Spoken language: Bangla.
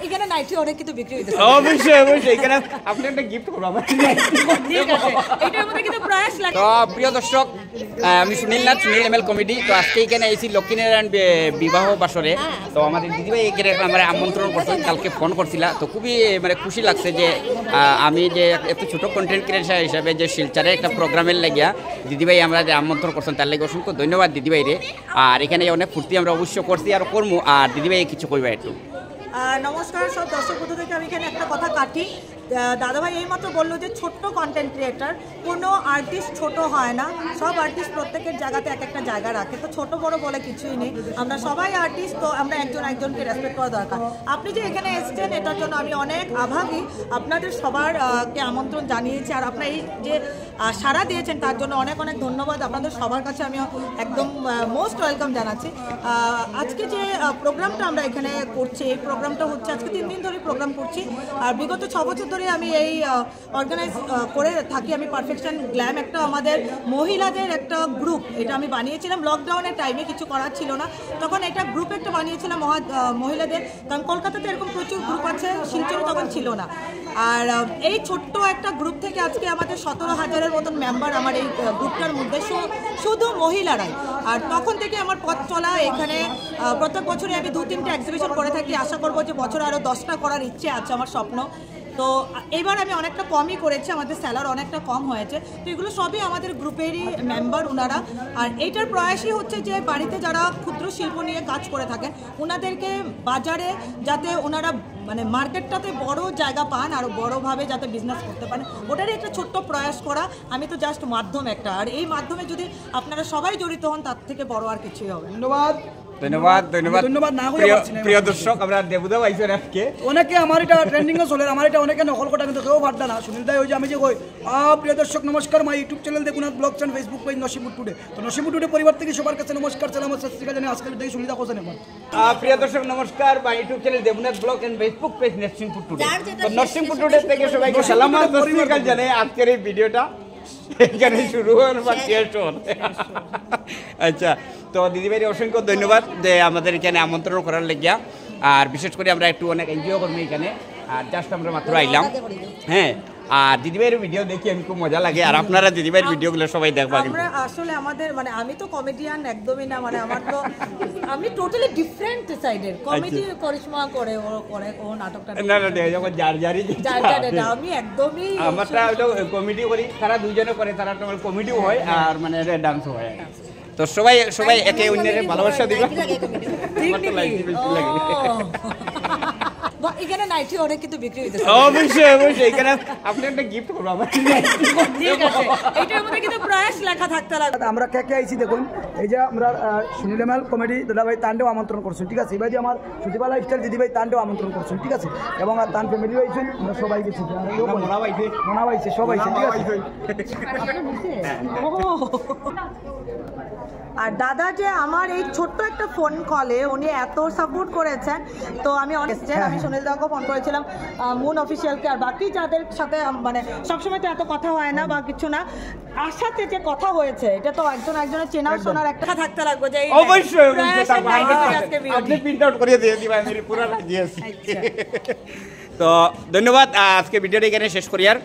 এখানে নাইটি অনেক কিছু বিক্রি হইতেছে। অবশ্যই অবশ্যই এখানে আপনি একটা গিফট করবো আমার। ঠিক আছে, এটার মধ্যে কিন্তু প্রয়াস লাগে। তো প্রিয় দর্শক, আমি সুনীল নাথ, সুনীল এমএল কমেডি। তো আজকে এখানে এসি লক্ষ্মীনারায়ণ বিবাহ বাসরে। তো আমাদের দিদিভাই এখানে আমার আমন্ত্রণ করছেন, কালকে ফোন করছিল। তো খুবই মানে খুশি লাগছে যে আমি যে এত ছোটো কন্টেন্ট ক্রিয়েটার হিসাবে যে শিলচারে একটা প্রোগ্রামের লাগিয়া দিদিভাই আমরা যে আমন্ত্রণ করছেন, তার লাগে অসংখ্য ধন্যবাদ দিদিভাই রে। আর এখানে অনেক ফুর্তি আমরা অবশ্যই করছি আর করবো। আর দিদিভাই কিছু কইবা একটু। নমস্কার সব দর্শক বন্ধুদেরকে। আমি এখানে একটা কথা কাটি। দাদাভাই এইমাত্র বললো যে ছোট্ট কন্টেন্ট ক্রিয়েটার, কোনো আর্টিস্ট ছোট হয় না। সব আর্টিস্ট প্রত্যেকের জায়গাতে এক একটা জায়গা রাখে। তো ছোট বড় বলে কিছুই নেই, আমরা সবাই আর্টিস্ট। তো আমরা একজন একজনকে রেসপেক্ট করা দরকার। আপনি যে এখানে এসছেন এটার জন্য আমি অনেক আভাবী। আপনাদের সবার কে আমন্ত্রণ জানিয়েছি, আর আপনার এই যে সাড়া দিয়েছেন তার জন্য অনেক অনেক ধন্যবাদ। আপনাদের সবার কাছে আমি একদম মোস্ট ওয়েলকাম জানাচ্ছি। আজকে যে প্রোগ্রামটা আমরা এখানে করছি, এই প্রোগ্রামটা হচ্ছে আজকে 3 দিন ধরে প্রোগ্রাম করছি। আর বিগত 6 বছর ধরে আমি এই অর্গানাইজ করে থাকি। আমি পারফেকশন গ্ল্যাম একটা আমাদের মহিলাদের একটা গ্রুপ, এটা আমি বানিয়েছিলাম লকডাউনের টাইমে, কিছু করার ছিল না তখন। এটা গ্রুপ একটা বানিয়েছিলাম মহিলাদের, কারণ কলকাতাতে এরকম প্রচুর গ্রুপ আছে, শিলচরে তখন ছিল না। আর এই ছোট্ট একটা গ্রুপ থেকে আজকে আমাদের 17,000-এর মতন মেম্বার আমার এই গ্রুপটার মধ্যে, শুধু মহিলারাই। আর তখন থেকে আমার পথ চলা এখানে। প্রত্যেক বছরে আমি 2-3টে এক্সিবিশন করে থাকি। আশা করবো যে বছরে আরও 10টা করার ইচ্ছে আছে, আমার স্বপ্ন। তো এবার আমি অনেকটা কমই করেছি, আমাদের স্যালার অনেকটা কম হয়েছে। তো এগুলো সবই আমাদের গ্রুপেরই মেম্বার ওনারা। আর এইটার প্রয়াসই হচ্ছে যে বাড়িতে যারা ক্ষুদ্র শিল্প নিয়ে কাজ করে থাকেন ওনাদেরকে বাজারে যাতে ওনারা মানে মার্কেটটাতে বড় জায়গা পান, আরও বড়োভাবে যাতে বিজনেস করতে পারেন, ওটারই একটা ছোট্ট প্রয়াস করা। আমি তো জাস্ট মাধ্যম একটা, আর এই মাধ্যমে যদি আপনারা সবাই জড়িত হন তার থেকে বড় আর কিছুই হবে। ধন্যবাদ ধন্যবাদ ধন্যবাদ ধন্যবাদ। না প্রিয় দর্শক, আমরা দেবুদা পাইছেন আজকে। অনেকে আমার এটা ট্রেন্ডিংয়ে চলে, আমার এটা অনেকে নকল করা, কিন্তু কেউ পারতা না। সুনীল দাই ওই যে আমি যে কই প্রিয় দর্শক নমস্কার, my YouTube channel Debnath blogs and Facebook page Nasibur today. তো নসিবুর টুডে পরিবার থেকে সবার কাছে নমস্কার, সালাম, সত শ্রী আকাল জানাই। আজকের দেখি সুনীল দা কোসেন এখন। প্রিয় দর্শক নমস্কার, my YouTube channel Debnath blog and Facebook page Nasibur today. তো নসিবুর টুডে থেকে সবাইকে সালাম আর সত শ্রী আকাল জানাই। আজকের এই ভিডিওটা এখানে শুরু হন বা শেষ হন। আচ্ছা, তো দিদিভাইয়ের অসংখ্য ধন্যবাদ যে আমাদের এখানে আমন্ত্রণ করার লেগিয়া। আর বিশেষ করে আমরা একটু অনেক এনজয় করবো এখানে। আর জাস্ট আমরা মাত্র আইলাম। হ্যাঁ, আর দিদিভাইয়ের ভিডিও দেখি আমি খুব মজা লাগে। আর আপনারা দিদিভাইয়ের ভিডিওগুলো সবাই দেখবা। আমরা আসলে আমাদের মানে আমি তো কমেডিয়ান একদমই না, মানে আমার তো আমি টোটালি ডিফারেন্ট সাইডের। কমেডি করিশ্মা করে ও নাটকটা না না যখন যার আমি একদমই আমারটা হলো কমেডি করি, তারা দুইজনে করে, তারা তোমার কমেডিও হয় আর মানে ডান্সও হয়। তো সবাই সবাই একে অন্যের ভালোবাসা দিবা। এখানে নাইটি অনেক কিছু বিক্রি হইতেছে। অবশ্যই অবশ্যই এখানে আপনি একটা গিফট করবো আমার। ঠিক আছে, এটার মধ্যে কিন্তু প্রয়াস লেখা থাকতে লাগবে। আমরা কে কে আইছি দেখুন, এই যে আমরা সুনীল এমএল কমেডি দাদাভাই তান্ডেও আমন্ত্রণ করছেন, ঠিক আছে। এবার যে আমার সুদীপা লাইফস্টাইল দিদিভাই তান্ডেও আমন্ত্রণ করছেন, ঠিক আছে। এবং আর তান ফ্যামিলি আইছেন, আমরা সবাই গেছি, মনা পাইছে সব আইছে, ঠিক আছে। আর দাদা যে আমার এই ছোট্ট একটা ফোন কলে উনি এত সাপোর্ট করেছেন, তো আমি আমি সুনীল দাকে ফোন করেছিলাম, মুন অফিসিয়ালকে, আর বাকি যাদের সাথে মানে সবসময় তো এত কথা হয় না বা কিছু না, আশাতে যে কথা হয়েছে এটা তো একজন একজনের চেনা শোনার একটা থাকতে লাগবে যে অবশ্যই আপনি প্রিন্ট আউট করে দিয়ে দিবেন, আমি পুরো দিয়েছি। তো ধন্যবাদ, আজকে ভিডিওটা এখানে শেষ করি। আর